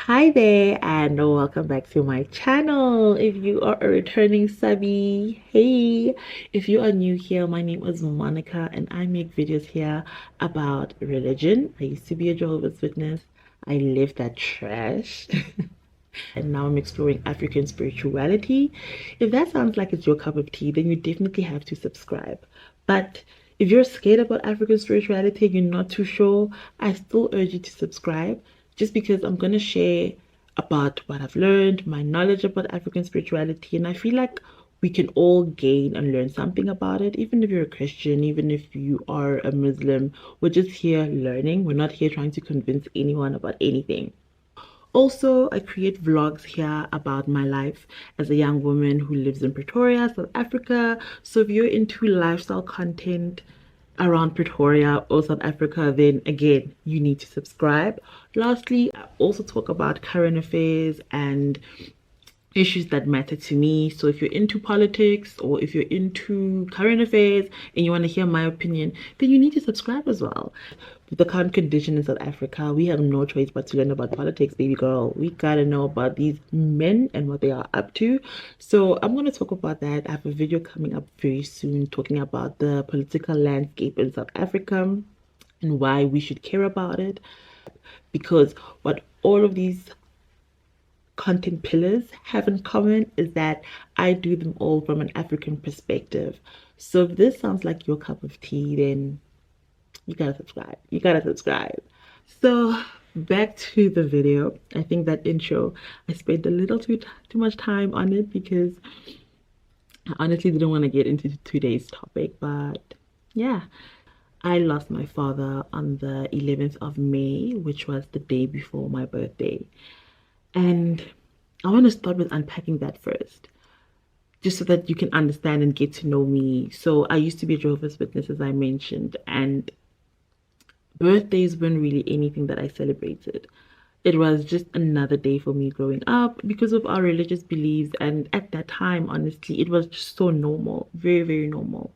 Hi there, and welcome back to my channel. If you are a returning subby, hey. If you are new here, my name is Monica and I make videos here about religion. I used to be a Jehovah's Witness. I lived that trash. And now I'm exploring African spirituality. If that sounds like it's your cup of tea, then you definitely have to subscribe. But if you're scared about African spirituality, you're not too sure, I still urge you to subscribe just because I'm going to share about what I've learned, my knowledge about African spirituality, and I feel like we can all gain and learn something about it, even if you're a Christian, even if you are a Muslim. We're just here learning. We're not here trying to convince anyone about anything. Also, I create vlogs here about my life as a young woman who lives in Pretoria, South Africa. So if you're into lifestyle content around Pretoria or South Africa, then again, you need to subscribe. Lastly, I also talk about current affairs and issues that matter to me. So if you're into politics or if you're into current affairs and you want to hear my opinion, then you need to subscribe as well. With the current condition in South Africa, we have no choice but to learn about politics, baby girl. We gotta know about these men and what they are up to. So I'm gonna talk about that. I have a video coming up very soon talking about the political landscape in South Africa and why we should care about it. Because what all of these content pillars have in common is that I do them all from an African perspective. So if this sounds like your cup of tea, then you gotta subscribe. You gotta subscribe. So back to the video. I think that intro, I spent a little too much time on it because I honestly didn't want to get into today's topic, but yeah. I lost my father on the 11th of May, which was the day before my birthday. And I want to start with unpacking that first, just so that you can understand and get to know me. So I used to be a Jehovah's Witness, as I mentioned, and birthdays weren't really anything that I celebrated. It was just another day for me growing up because of our religious beliefs. And at that time, honestly, it was just so normal, very, very normal.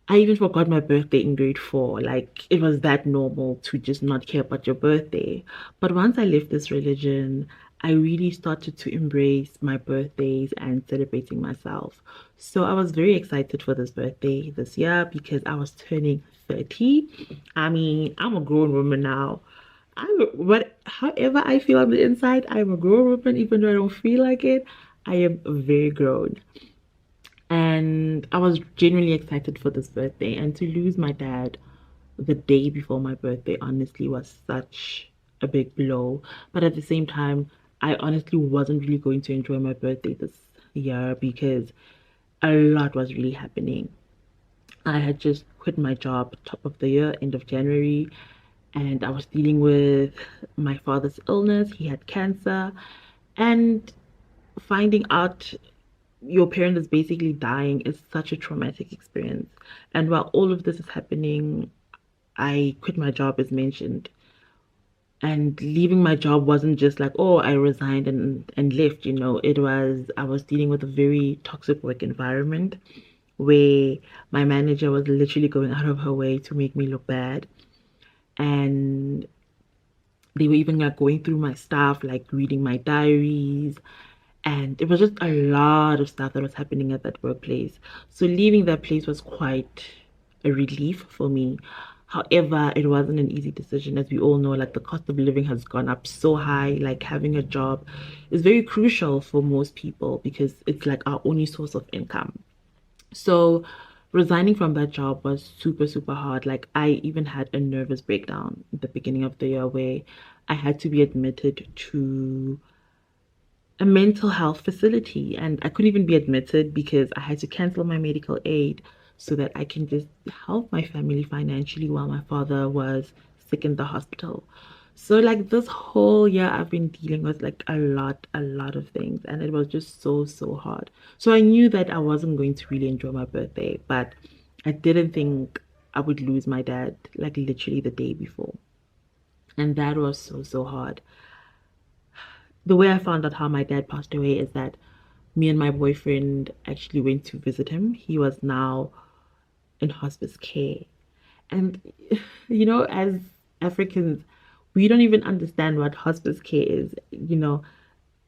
I even forgot my birthday in grade 4. Like, it was that normal to just not care about your birthday. But once I left this religion, I really started to embrace my birthdays and celebrating myself. So I was very excited for this birthday this year because I was turning 30. I mean, I'm a grown woman now. However I feel on the inside, I'm a grown woman, even though I don't feel like it. I am very grown. And I was genuinely excited for this birthday. And to lose my dad the day before my birthday, honestly, was such a big blow. But at the same time, I honestly wasn't really going to enjoy my birthday this year because a lot was really happening. I had just quit my job top of the year, end of January, and I was dealing with my father's illness. He had cancer, and finding out your parent is basically dying is such a traumatic experience. And while all of this is happening, I quit my job as mentioned. And leaving my job wasn't just like, oh, I resigned and left, It was I was dealing with a very toxic work environment where my manager was literally going out of her way to make me look bad. And they were even like going through my stuff, like reading my diaries, and it was just a lot of stuff that was happening at that workplace. So leaving that place was quite a relief for me. However, it wasn't an easy decision. As we all know, like the cost of living has gone up so high. Like having a job is very crucial for most people because it's like our only source of income. So resigning from that job was super, super hard. Like I even had a nervous breakdown at the beginning of the year where I had to be admitted to a mental health facility, and I couldn't even be admitted because I had to cancel my medical aid so that I can just help my family financially while my father was sick in the hospital. So like this whole year I've been dealing with like a lot of things, and it was just so, so hard. So I knew that I wasn't going to really enjoy my birthday, but I didn't think I would lose my dad like literally the day before. And that was so, so hard. The way I found out how my dad passed away is that me and my boyfriend actually went to visit him. He was now in hospice care. And, as Africans, we don't even understand what hospice care is,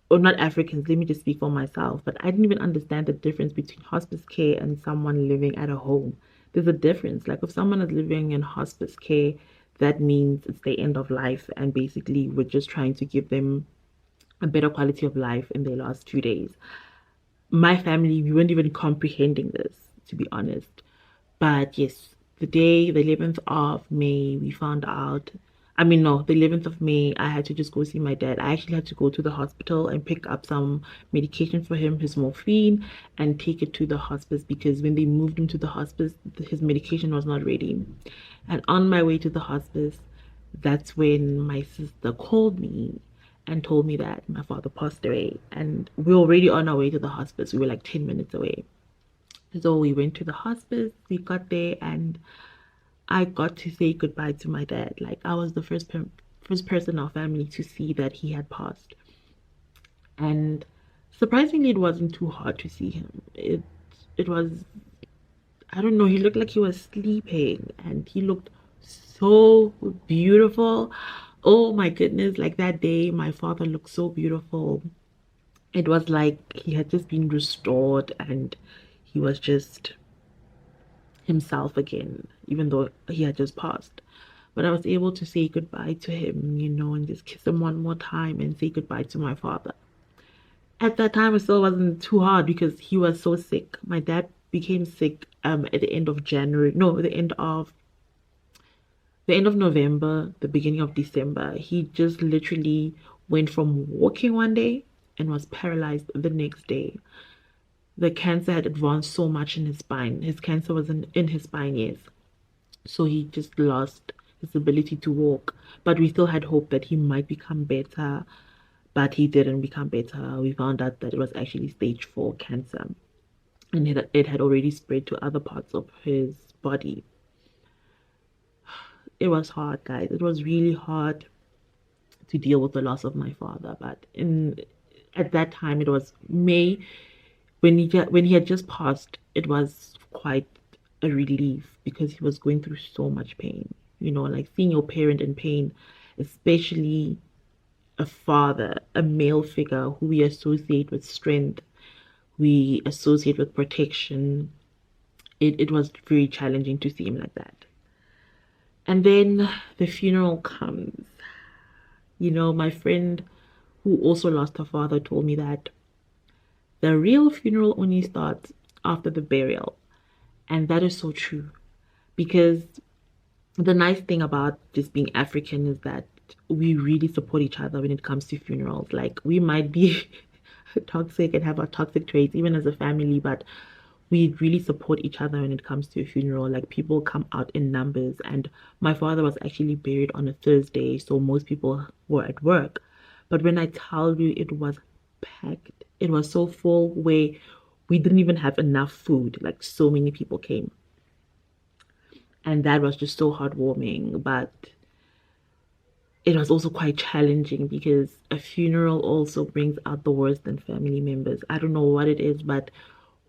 or not Africans, let me just speak for myself, but I didn't even understand the difference between hospice care and someone living at a home. There's a difference. Like if someone is living in hospice care, that means it's the end of life, and basically we're just trying to give them a better quality of life in their last few days. My family, we weren't even comprehending this, to be honest. But yes, the 11th of May, we found out. I mean, no, the 11th of May, I had to just go see my dad. I actually had to go to the hospital and pick up some medication for him, his morphine, and take it to the hospice because when they moved him to the hospice, his medication was not ready. And on my way to the hospice, that's when my sister called me and told me that my father passed away. And we were already on our way to the hospice. We were like 10 minutes away. So we went to the hospice, we got there, and I got to say goodbye to my dad. Like I was the first person in our family to see that he had passed. And surprisingly, it wasn't too hard to see him. It was, I don't know, he looked like he was sleeping and he looked so beautiful. Oh my goodness, like that day my father looked so beautiful. It was like he had just been restored and he was just himself again, even though he had just passed. But I was able to say goodbye to him, and just kiss him one more time and say goodbye to my father. At that time, it still wasn't too hard because he was so sick. My dad became sick at the end of January. No, the end of November, the beginning of December. He just literally went from walking one day and was paralyzed the next day. The cancer had advanced so much in his spine. His cancer was in his spine, yes. So he just lost his ability to walk. But we still had hope that he might become better. But he didn't become better. We found out that it was actually stage 4 cancer. And it had already spread to other parts of his body. It was hard, guys. It was really hard to deal with the loss of my father. But at that time, it was May. When he had just passed, it was quite a relief because he was going through so much pain. Like seeing your parent in pain, especially a father, a male figure who we associate with strength, we associate with protection. It was very challenging to see him like that. And then the funeral comes. My friend who also lost her father told me that the real funeral only starts after the burial. And that is so true because the nice thing about just being African is that we really support each other when it comes to funerals. Like we might be toxic and have our toxic traits even as a family, but we really support each other when it comes to a funeral. Like people come out in numbers, and my father was actually buried on a Thursday, so most people were at work. But when I tell you, it was packed, it was so full where we didn't even have enough food. Like so many people came, and that was just so heartwarming. But it was also quite challenging because a funeral also brings out the worst in family members. I don't know what it is, but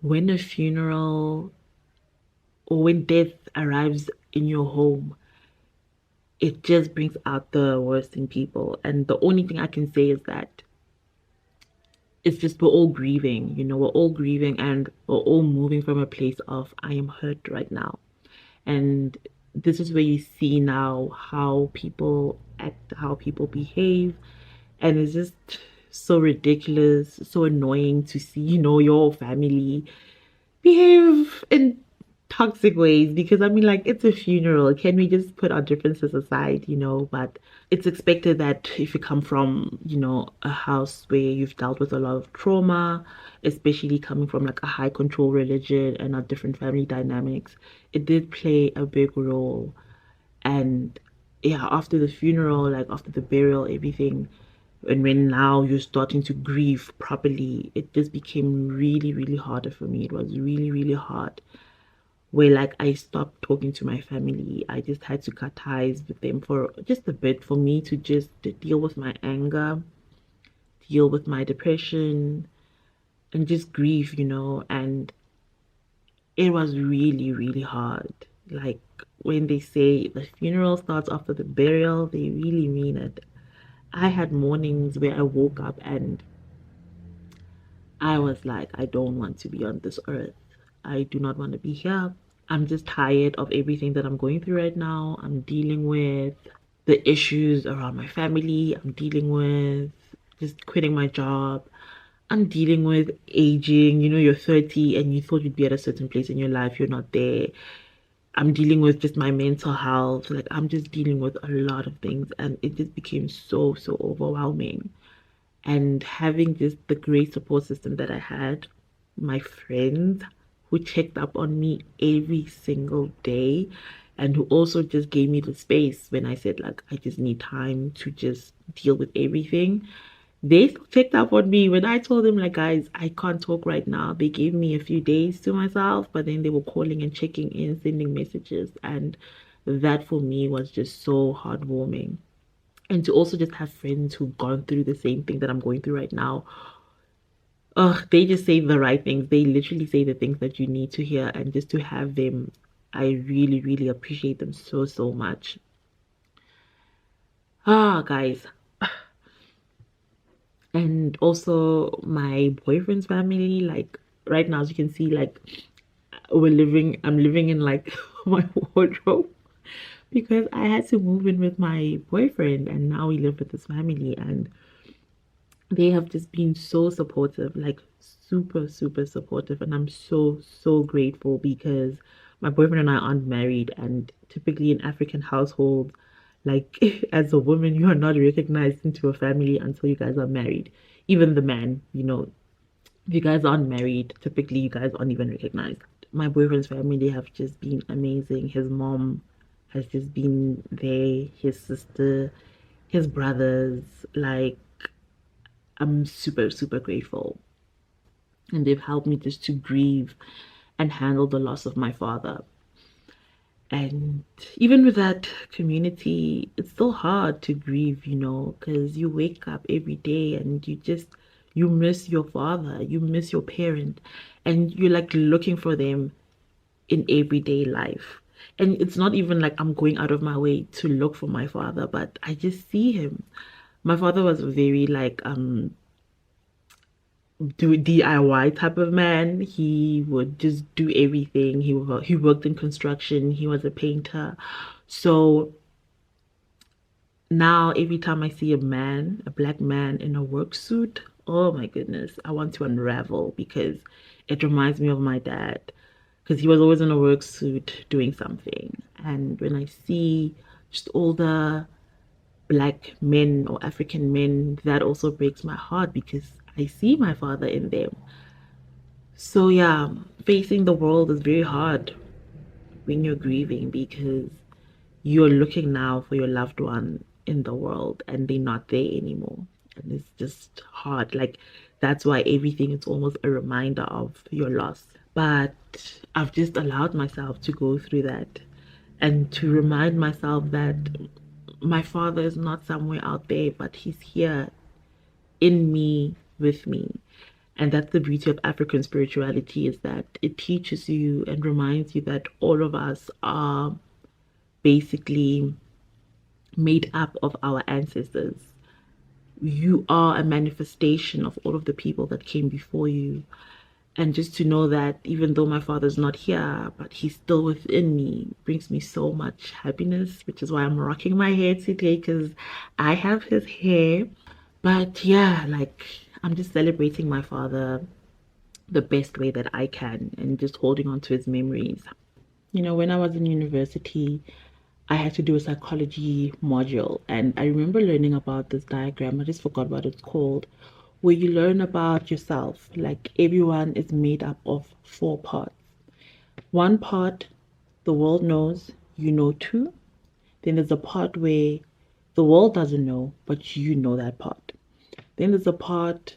when a funeral or when death arrives in your home, it just brings out the worst in people. And the only thing I can say is that it's just we're all grieving, we're all grieving and we're all moving from a place of I am hurt right now. And this is where you see now how people act, how people behave, and it's just so ridiculous, so annoying to see, your family behave in toxic ways because I mean, like, it's a funeral. Can we just put our differences aside, But it's expected that if you come from, a house where you've dealt with a lot of trauma, especially coming from like a high control religion and a different family dynamics, it did play a big role. And yeah, after the funeral, like after the burial, everything, and when now you're starting to grieve properly, it just became really, really harder for me. It was really, really hard. Where like I stopped talking to my family. I just had to cut ties with them for just a bit for me to just deal with my anger, deal with my depression, and just grieve, and it was really, really hard. Like when they say the funeral starts after the burial, they really mean it. I had mornings where I woke up and I was like, I don't want to be on this earth. I do not want to be here. I'm just tired of everything that I'm going through right now. I'm dealing with the issues around my family. I'm dealing with just quitting my job. I'm dealing with aging. You know, you're 30 and you thought you'd be at a certain place in your life. You're not there. I'm dealing with just my mental health. Like, I'm just dealing with a lot of things. And it just became so, so overwhelming. And having just the great support system that I had, my friends who checked up on me every single day and who also just gave me the space when I said, like, I just need time to just deal with everything. They checked up on me when I told them, like, guys, I can't talk right now. They gave me a few days to myself, but then they were calling and checking in, sending messages. And that for me was just so heartwarming. And to also just have friends who've gone through the same thing that I'm going through right now. They just say the right things. They literally say the things that you need to hear. And just to have them, I really, really appreciate them so, so much. Guys. And also my boyfriend's family, like right now, as you can see, like I'm living in like my wardrobe because I had to move in with my boyfriend and now we live with his family and they have just been so supportive, like super, super supportive. And I'm so, so grateful because my boyfriend and I aren't married. And typically in African households, like as a woman, you are not recognized into a family until you guys are married. Even the man, you know, if you guys aren't married, typically you guys aren't even recognized. My boyfriend's family have just been amazing. His mom has just been there, his sister, his brothers, like I'm super, super grateful. And they've helped me just to grieve and handle the loss of my father. And even with that community, it's still hard to grieve, you know, because you wake up every day and you miss your father, you miss your parent, and you're like looking for them in everyday life. And it's not even like I'm going out of my way to look for my father, but I just see him. My father was very like do DIY type of man. He would just do everything. He worked in construction. He was a painter. So now every time I see a man, a black man in a work suit, oh my goodness, I want to unravel because it reminds me of my dad because he was always in a work suit doing something. And when I see just all the black men or African men, that also breaks my heart because I see my father in them. So yeah, facing the world is very hard when you're grieving because you're looking now for your loved one in the world and they're not there anymore. And it's just hard. Like that's why everything is almost a reminder of your loss. But I've just allowed myself to go through that and to remind myself that my father is not somewhere out there, but he's here in me, with me. And that's the beauty of African spirituality is that it teaches you and reminds you that all of us are basically made up of our ancestors. You are a manifestation of all of the people that came before you. And just to know that even though my father's not here, but he's still within me brings me so much happiness, which is why I'm rocking my hair today because I have his hair. But yeah, like I'm just celebrating my father the best way that I can and just holding on to his memories. You know, when I was in university, I had to do a psychology module, and I remember learning about this diagram. I just forgot what it's called, where you learn about yourself. Like everyone is made up of four parts. One part, the world knows, you know too. Then there's a part where the world doesn't know, but you know that part. Then there's a part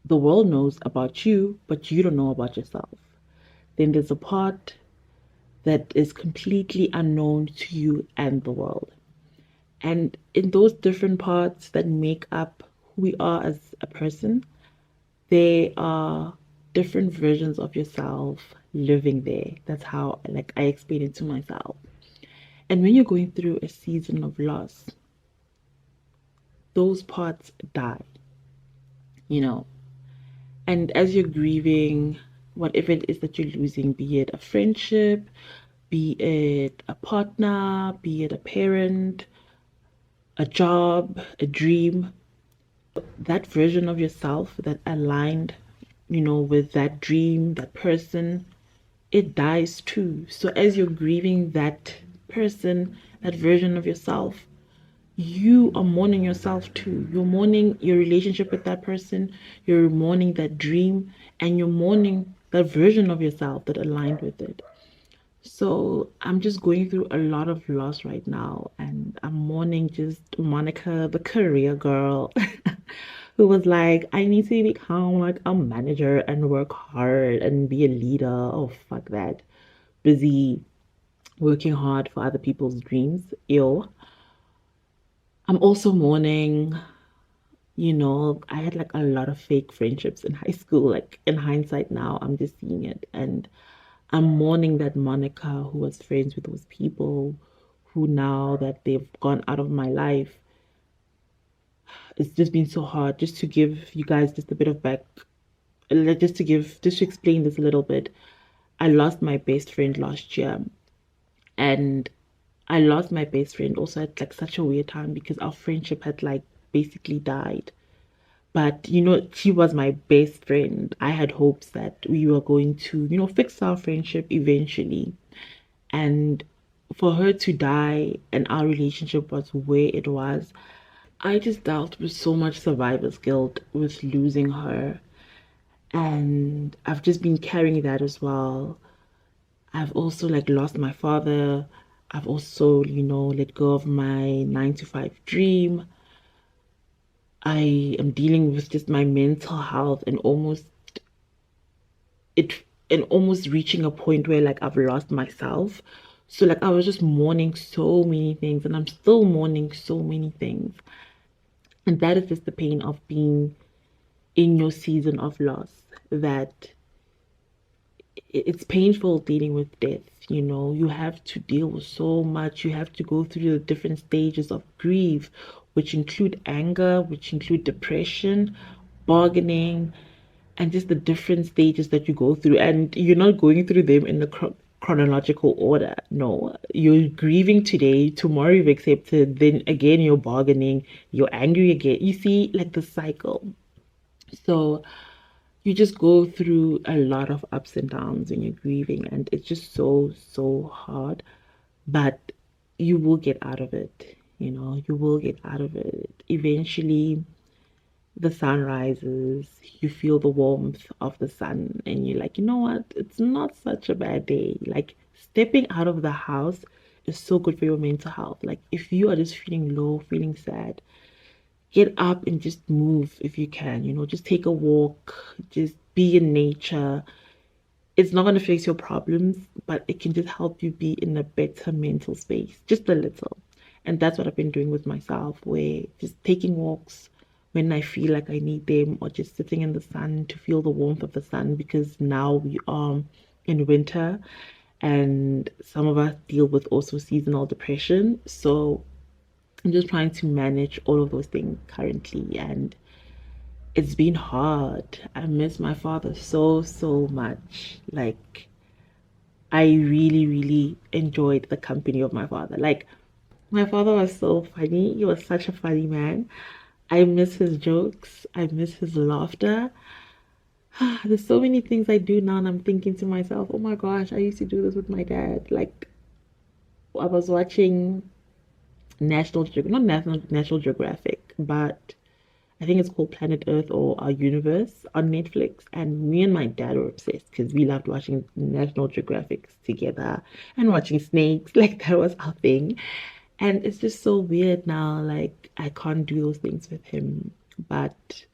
the world knows about you, but you don't know about yourself. Then there's a part that is completely unknown to you and the world. And in those different parts that make up who we are as a person, there are different versions of yourself living there. That's how like I explain it to myself. And when you're going through a season of loss, those parts die, you know. And as you're grieving, whatever it is that you're losing, be it a friendship, be it a partner, be it a parent, a job, a dream, that version of yourself that aligned, with that dream, that person, it dies too. So as you're grieving that person, that version of yourself, you are mourning yourself too. You're mourning your relationship with that person, you're mourning that dream, and you're mourning that version of yourself that aligned with it. So I'm just going through a lot of loss right now, and I'm mourning just Monica, the career girl, who was like, I need to become like a manager and work hard and be a leader. Oh, fuck that. Busy working hard for other people's dreams. Ew. I'm also mourning, I had like a lot of fake friendships in high school. Like in hindsight now, I'm just seeing it. And I'm mourning that Monica who was friends with those people who now that they've gone out of my life, it's just been so hard. Just to give you guys just a bit of just to explain this a little bit. I lost my best friend last year, and I lost my best friend also at like such a weird time because our friendship had like basically died. But she was my best friend. I had hopes that we were going to, fix our friendship eventually. And for her to die and our relationship was where it was, I just dealt with so much survivor's guilt with losing her. And I've just been carrying that as well. I've also like lost my father. I've also, let go of my 9 to 5 dream. I am dealing with just my mental health and almost reaching a point where like I've lost myself. So like I was just mourning so many things, and I'm still mourning so many things. And that is just the pain of being in your season of loss, that it's painful dealing with death. You have to deal with so much. You have to go through the different stages of grief, which include anger, which include depression, bargaining, and just the different stages that you go through. And you're not going through them in the chronological order. No, you're grieving today, tomorrow you've accepted, then again you're bargaining, you're angry again. You see, like the cycle. So you just go through a lot of ups and downs when you're grieving, and it's just so, so hard. But you will get out of it. You will get out of it. Eventually, the sun rises, you feel the warmth of the sun, and you're like, you know what? It's not such a bad day. Like, stepping out of the house is so good for your mental health. Like, if you are just feeling low, feeling sad, get up and just move if you can. Just take a walk, just be in nature. It's not going to fix your problems, but it can just help you be in a better mental space, just a little. And that's what I've been doing with myself, where just taking walks when I feel like I need them, or just sitting in the sun to feel the warmth of the sun, because now we are in winter and some of us deal with also seasonal depression. So I'm just trying to manage all of those things currently, and it's been hard. I miss my father so, so much. Like, I really, really enjoyed the company of my father. Like, my father was so funny. He was such a funny man. I miss his jokes. I miss his laughter. There's so many things I do now, and I'm thinking to myself, oh my gosh, I used to do this with my dad. Like, I was watching not National Geographic, but I think it's called Planet Earth or Our Universe on Netflix. And me and my dad were obsessed because we loved watching National Geographics together and watching snakes. Like, that was our thing. And it's just so weird now. Like, I can't do those things with him, but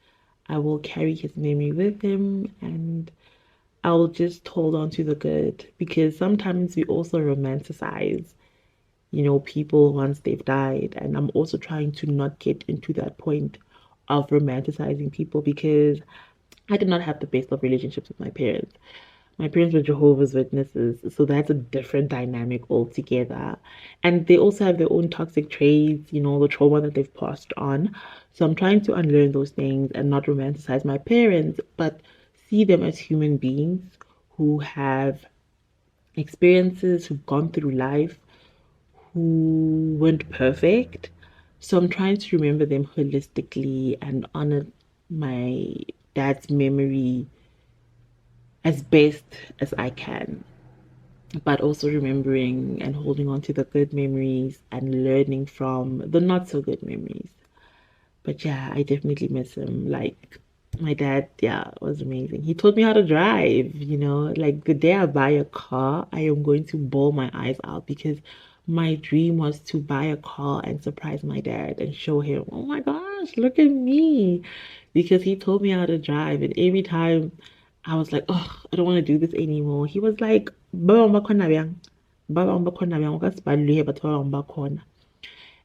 I will carry his memory with him, and I'll just hold on to the good, because sometimes we also romanticize, people once they've died. And I'm also trying to not get into that point of romanticizing people, because I did not have the best of relationships with my parents. My parents were Jehovah's Witnesses, so that's a different dynamic altogether. And they also have their own toxic traits, the trauma that they've passed on. So I'm trying to unlearn those things and not romanticize my parents, but see them as human beings who have experiences, who've gone through life, who weren't perfect. So I'm trying to remember them holistically and honor my dad's memory as best as I can, but also remembering and holding on to the good memories and learning from the not so good memories. But yeah, I definitely miss him. Like, my dad, yeah, was amazing. He taught me how to drive, like the day I buy a car, I am going to bawl my eyes out because my dream was to buy a car and surprise my dad and show him, oh my gosh, look at me. Because he told me how to drive, and every time I was like, oh, I don't want to do this anymore. He was like, "Ba bang ba khona bjang? Ba bang ba khona bjang? O ka se balohe batho ba bang ba khona."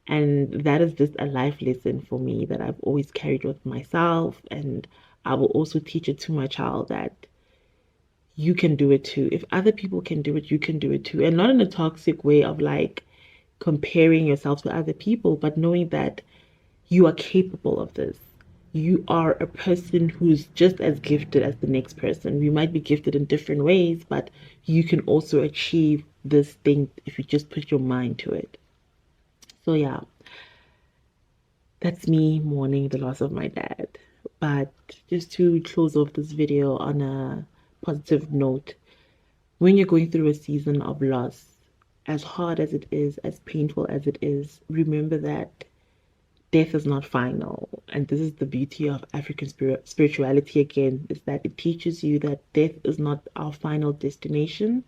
And that is just a life lesson for me that I've always carried with myself. And I will also teach it to my child that you can do it too. If other people can do it, you can do it too. And not in a toxic way of like comparing yourself to other people, but knowing that you are capable of this. You are a person who's just as gifted as the next person. We might be gifted in different ways, but you can also achieve this thing if you just put your mind to it. So, yeah, that's me mourning the loss of my dad. But just to close off this video on a positive note, when you're going through a season of loss, as hard as it is, as painful as it is, remember that death is not final. And this is the beauty of African spirituality again, is that it teaches you that death is not our final destination.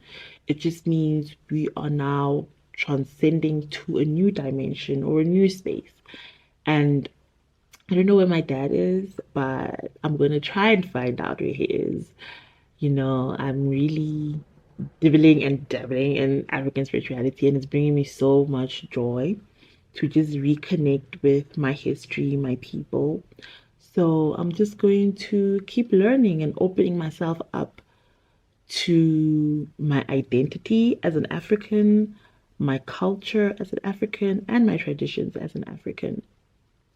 It just means we are now transcending to a new dimension or a new space. And I don't know where my dad is, but I'm going to try and find out where he is. I'm really dibbling and dabbling in African spirituality, and it's bringing me so much joy to just reconnect with my history, my people. So I'm just going to keep learning and opening myself up to my identity as an African, my culture as an African, and my traditions as an African.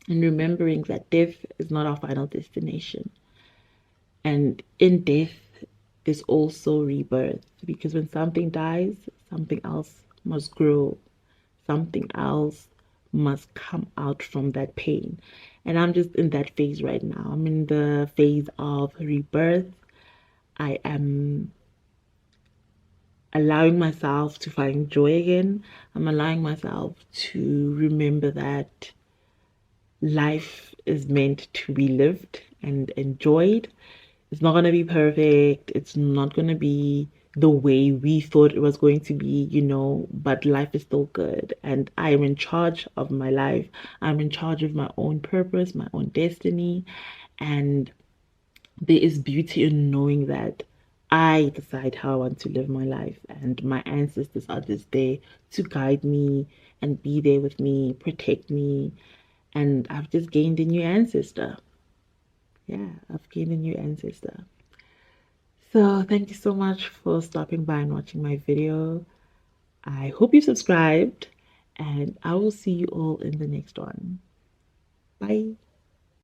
And remembering that death is not our final destination. And in death, there's also rebirth, because when something dies, something else must grow, something else must come out from that pain. And I'm just in that phase right now. I'm in the phase of rebirth. I am allowing myself to find joy again. I'm allowing myself to remember that life is meant to be lived and enjoyed. It's not going to be perfect. It's not going to be the way we thought it was going to be, but life is still good. And I am in charge of my life. I'm in charge of my own purpose, my own destiny. And there is beauty in knowing that I decide how I want to live my life. And my ancestors are just there to guide me and be there with me, protect me. And I've just gained a new ancestor. Yeah, I've gained a new ancestor. So thank you so much for stopping by and watching my video. I hope you subscribed, and I will see you all in the next one. Bye.